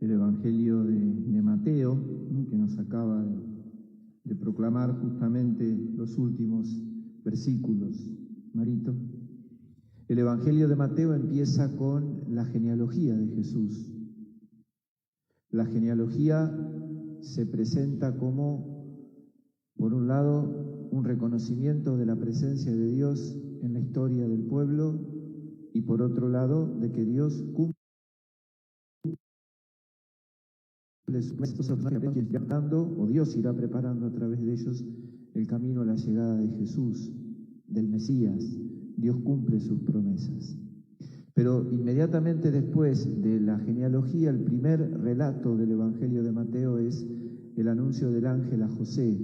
el Evangelio de Mateo, que nos acaba de proclamar justamente los últimos versículos. Marito. El Evangelio de Mateo empieza con la genealogía de Jesús. La genealogía se presenta como, por un lado, un reconocimiento de la presencia de Dios en la historia del pueblo y por otro lado, de que Dios cumple o Dios irá preparando a través de ellos el camino a la llegada de Jesús, del Mesías. Dios cumple sus promesas. Pero inmediatamente después de la genealogía, el primer relato del Evangelio de Mateo es el anuncio del ángel a José.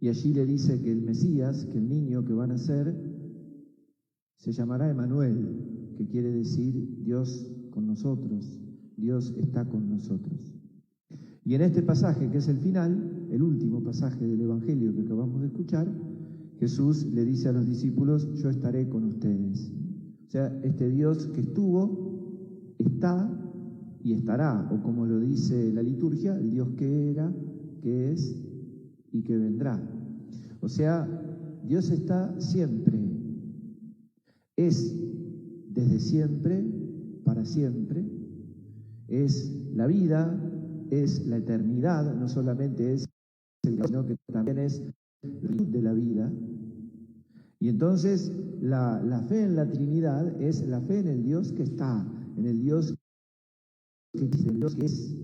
Y allí le dice que el Mesías, que el niño que va a nacer, se llamará Emanuel, que quiere decir Dios con nosotros, Dios está con nosotros. Y en este pasaje, que es el final, el último pasaje del Evangelio que acabamos de escuchar, Jesús le dice a los discípulos, yo estaré con ustedes. O sea, este Dios que estuvo, está y estará, o como lo dice la liturgia, el Dios que era, que es y que vendrá. O sea, Dios está siempre, es desde siempre, para siempre, es la vida, es la eternidad, no solamente es el sino que también es la luz de la vida. Y entonces la fe en la Trinidad es la fe en el Dios que está, en el Dios que existe, el Dios que es.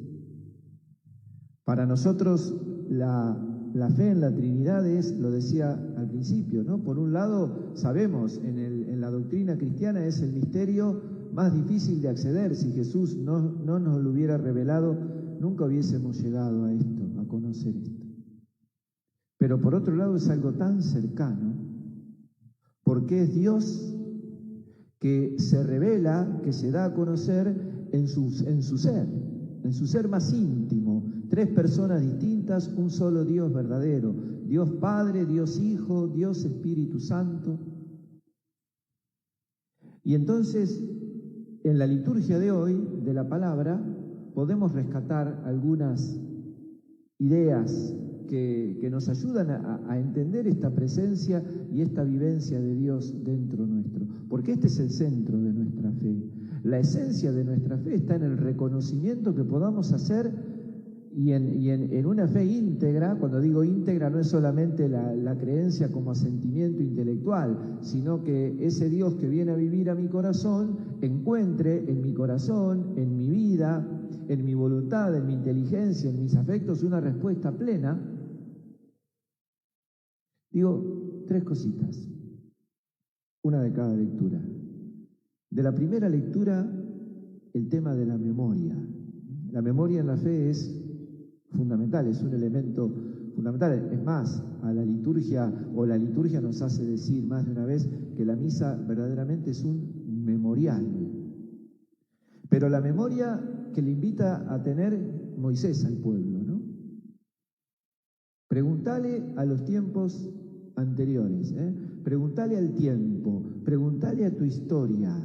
Para nosotros la fe en la Trinidad es, lo decía al principio, ¿no? Por un lado, sabemos, en la doctrina cristiana es el misterio más difícil de acceder. Si Jesús no nos lo hubiera revelado, nunca hubiésemos llegado a esto, a conocer esto. Pero por otro lado es algo tan cercano, porque es Dios que se revela, que se da a conocer en su ser más íntimo. Tres personas distintas, un solo Dios verdadero. Dios Padre, Dios Hijo, Dios Espíritu Santo. Y entonces, en la liturgia de hoy, de la palabra, podemos rescatar algunas ideas que nos ayudan a entender esta presencia y esta vivencia de Dios dentro nuestro. Porque este es el centro de nuestra fe. La esencia de nuestra fe está en el reconocimiento que podamos hacer y en una fe íntegra. Cuando digo íntegra no es solamente la creencia como asentimiento intelectual, sino que ese Dios que viene a vivir a mi corazón encuentre en mi corazón, en mi vida, en mi voluntad, en mi inteligencia, en mis afectos, una respuesta plena. Digo, tres cositas, una de cada lectura. De la primera lectura, el tema de la memoria. La memoria en la fe es fundamental, es un elemento fundamental. Es más, a la liturgia nos hace decir más de una vez que la misa verdaderamente es un memorial. Pero la memoria que le invita a tener Moisés al pueblo, ¿no? Preguntale a los tiempos anteriores, preguntale al tiempo, preguntale a tu historia.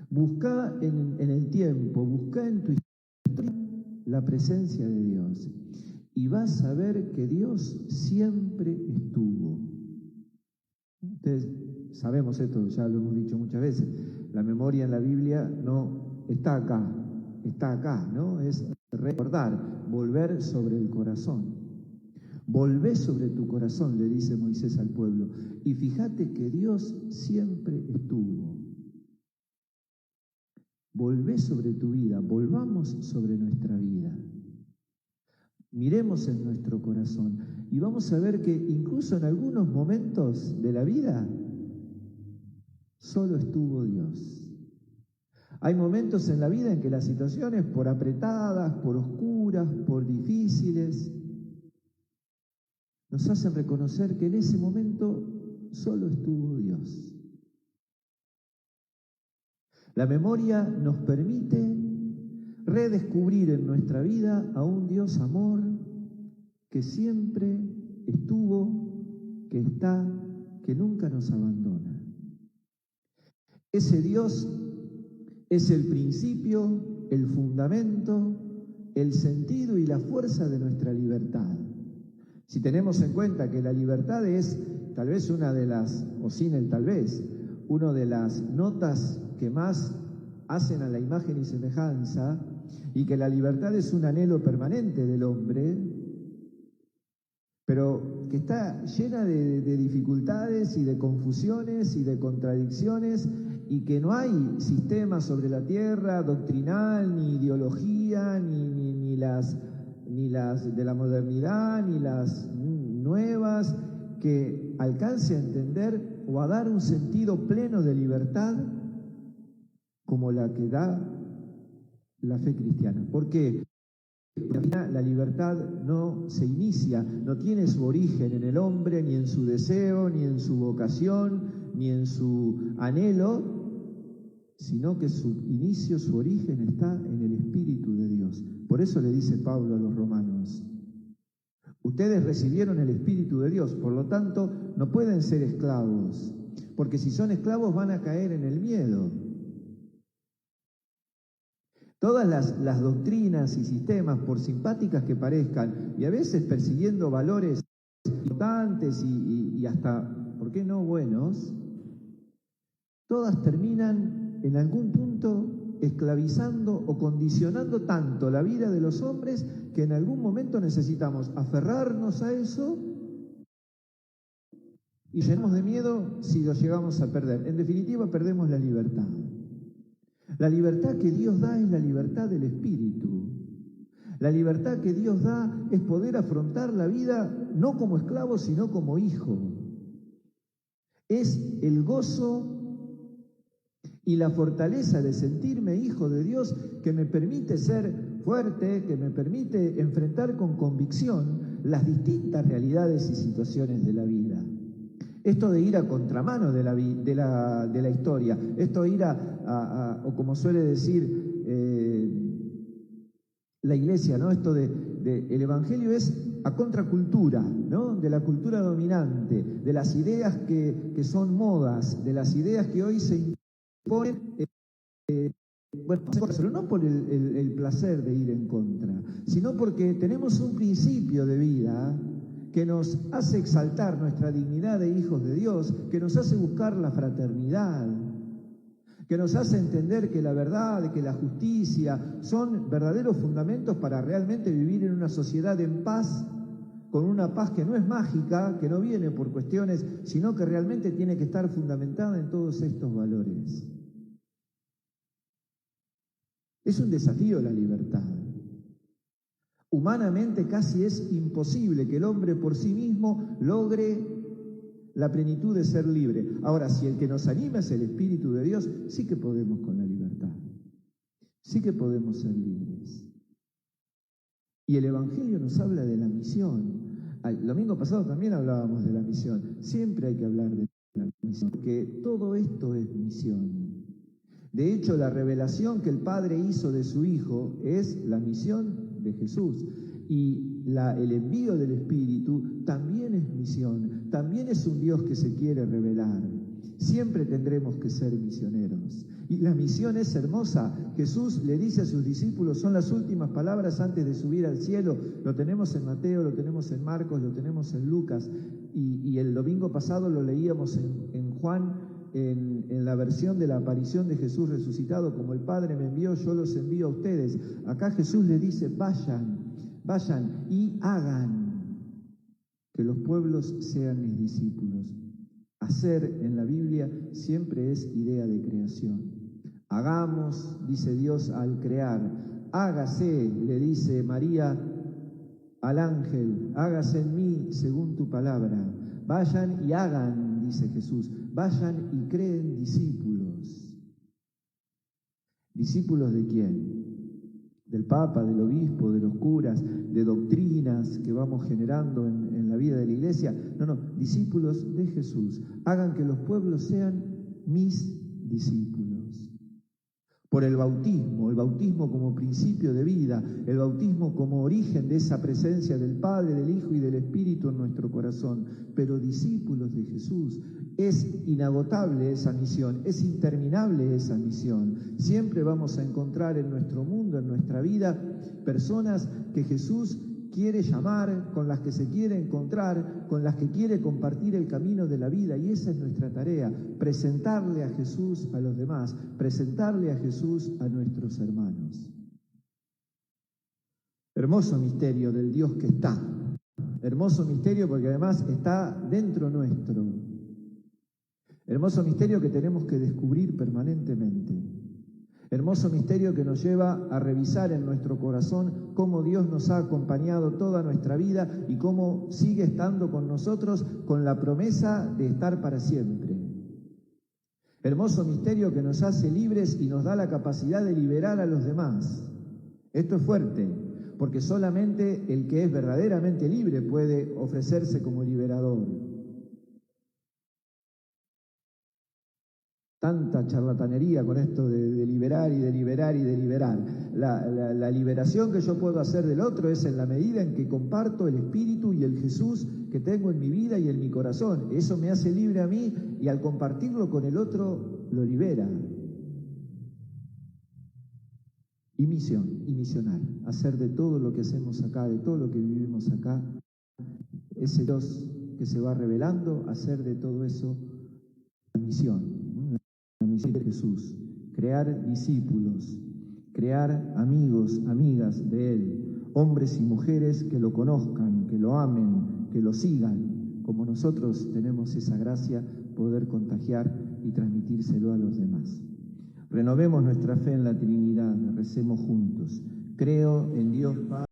Busca en el tiempo, busca en tu historia la presencia de Dios y vas a ver que Dios siempre estuvo. Ustedes sabemos esto, ya lo hemos dicho muchas veces. La memoria en la Biblia no está acá, ¿no? Es recordar, volver sobre el corazón. Volvé sobre tu corazón, le dice Moisés al pueblo, y fíjate que Dios siempre estuvo. Volvé sobre tu vida, volvamos sobre nuestra vida. Miremos en nuestro corazón y vamos a ver que incluso en algunos momentos de la vida solo estuvo Dios. Hay momentos en la vida en que las situaciones, por apretadas, por oscuras, por difíciles, nos hacen reconocer que en ese momento solo estuvo Dios. La memoria nos permite redescubrir en nuestra vida a un Dios amor que siempre estuvo, que está, que nunca nos abandona. Ese Dios es el principio el fundamento, el sentido y la fuerza de nuestra libertad. Si tenemos en cuenta que la libertad es tal vez una de las, o sin el tal vez, una de las notas que más hacen a la imagen y semejanza, y que la libertad es un anhelo permanente del hombre, pero que está llena de dificultades y de confusiones y de contradicciones, y que no hay sistema sobre la tierra doctrinal, ni ideología, ni las de la modernidad, ni las nuevas, que alcance a entender o a dar un sentido pleno de libertad como la que da la fe cristiana. ¿Por qué? Porque la libertad no se inicia, no tiene su origen en el hombre, ni en su deseo, ni en su vocación, ni en su anhelo, sino que su inicio, su origen está en el Espíritu de Dios. Por eso le dice Pablo a los romanos: ustedes recibieron el Espíritu de Dios, por lo tanto no pueden ser esclavos, porque si son esclavos van a caer en el miedo. Todas las doctrinas y sistemas, por simpáticas que parezcan, y a veces persiguiendo valores importantes y hasta, ¿por qué no buenos?, todas terminan en algún punto esclavizando o condicionando tanto la vida de los hombres que en algún momento necesitamos aferrarnos a eso y llenamos de miedo si lo llegamos a perder. En definitiva, perdemos la libertad. La libertad que Dios da es la libertad del Espíritu. La libertad que Dios da es poder afrontar la vida no como esclavo, sino como hijo. Es el gozo y la fortaleza de sentirme hijo de Dios que me permite ser fuerte, que me permite enfrentar con convicción las distintas realidades y situaciones de la vida. Esto de ir a contramano de la historia, esto de ir o como suele decir la iglesia, ¿no? Esto el evangelio es a contracultura, ¿no? De la cultura dominante, de las ideas que son modas, de las ideas que hoy se imponen, pero no por el placer de ir en contra, sino porque tenemos un principio de vida que nos hace exaltar nuestra dignidad de hijos de Dios, que nos hace buscar la fraternidad, que nos hace entender que la verdad, que la justicia son verdaderos fundamentos para realmente vivir en una sociedad en paz, con una paz que no es mágica, que no viene por cuestiones, sino que realmente tiene que estar fundamentada en todos estos valores. Es un desafío la libertad. Humanamente casi es imposible que el hombre por sí mismo logre la plenitud de ser libre. Ahora, si el que nos anima es el Espíritu de Dios, sí que podemos con la libertad. Sí que podemos ser libres. Y el Evangelio nos habla de la misión. El domingo pasado también hablábamos de la misión. Siempre hay que hablar de la misión, porque todo esto es misión. De hecho, la revelación que el Padre hizo de su Hijo es la misión de Jesús. Y el envío del Espíritu también es misión, también es un Dios que se quiere revelar. Siempre tendremos que ser misioneros. Y la misión es hermosa. Jesús le dice a sus discípulos, son las últimas palabras antes de subir al cielo. Lo tenemos en Mateo, lo tenemos en Marcos, lo tenemos en Lucas. Y el domingo pasado lo leíamos en Juan, en la versión de la aparición de Jesús resucitado, como el Padre me envió, yo los envío a ustedes. Acá Jesús le dice, vayan y hagan que los pueblos sean mis discípulos. Hacer en la Biblia siempre es idea de creación. Hagamos, dice Dios al crear. Hágase, le dice María al ángel, hágase en mí según tu palabra. Vayan y hagan, dice Jesús. Vayan y creen discípulos. ¿Discípulos de quién? Del Papa, del Obispo, de los curas, de doctrinas que vamos generando en la vida de la Iglesia. No, discípulos de Jesús. Hagan que los pueblos sean mis discípulos. por el bautismo como principio de vida, el bautismo como origen de esa presencia del Padre, del Hijo y del Espíritu en nuestro corazón, pero discípulos de Jesús. Es inagotable esa misión, es interminable esa misión. Siempre vamos a encontrar en nuestro mundo, en nuestra vida, personas que Jesús quiere llamar, con las que se quiere encontrar, con las que quiere compartir el camino de la vida, y esa es nuestra tarea, presentarle a Jesús a los demás, presentarle a Jesús a nuestros hermanos. Hermoso misterio del Dios que está, hermoso misterio porque además está dentro nuestro, hermoso misterio que tenemos que descubrir permanentemente. Hermoso misterio que nos lleva a revisar en nuestro corazón cómo Dios nos ha acompañado toda nuestra vida y cómo sigue estando con nosotros con la promesa de estar para siempre. Hermoso misterio que nos hace libres y nos da la capacidad de liberar a los demás. Esto es fuerte, porque solamente el que es verdaderamente libre puede ofrecerse como liberador. Tanta charlatanería con esto de liberar y de liberar y de liberar. La liberación que yo puedo hacer del otro es en la medida en que comparto el Espíritu y el Jesús que tengo en mi vida y en mi corazón. Eso me hace libre a mí y al compartirlo con el otro lo libera. Y misionar, hacer de todo lo que hacemos acá, de todo lo que vivimos acá, ese Dios que se va revelando, hacer de todo eso la misión. La misión de Jesús, crear discípulos, crear amigos, amigas de Él, hombres y mujeres que lo conozcan, que lo amen, que lo sigan, como nosotros tenemos esa gracia, poder contagiar y transmitírselo a los demás. Renovemos nuestra fe en la Trinidad, recemos juntos. Creo en Dios Padre.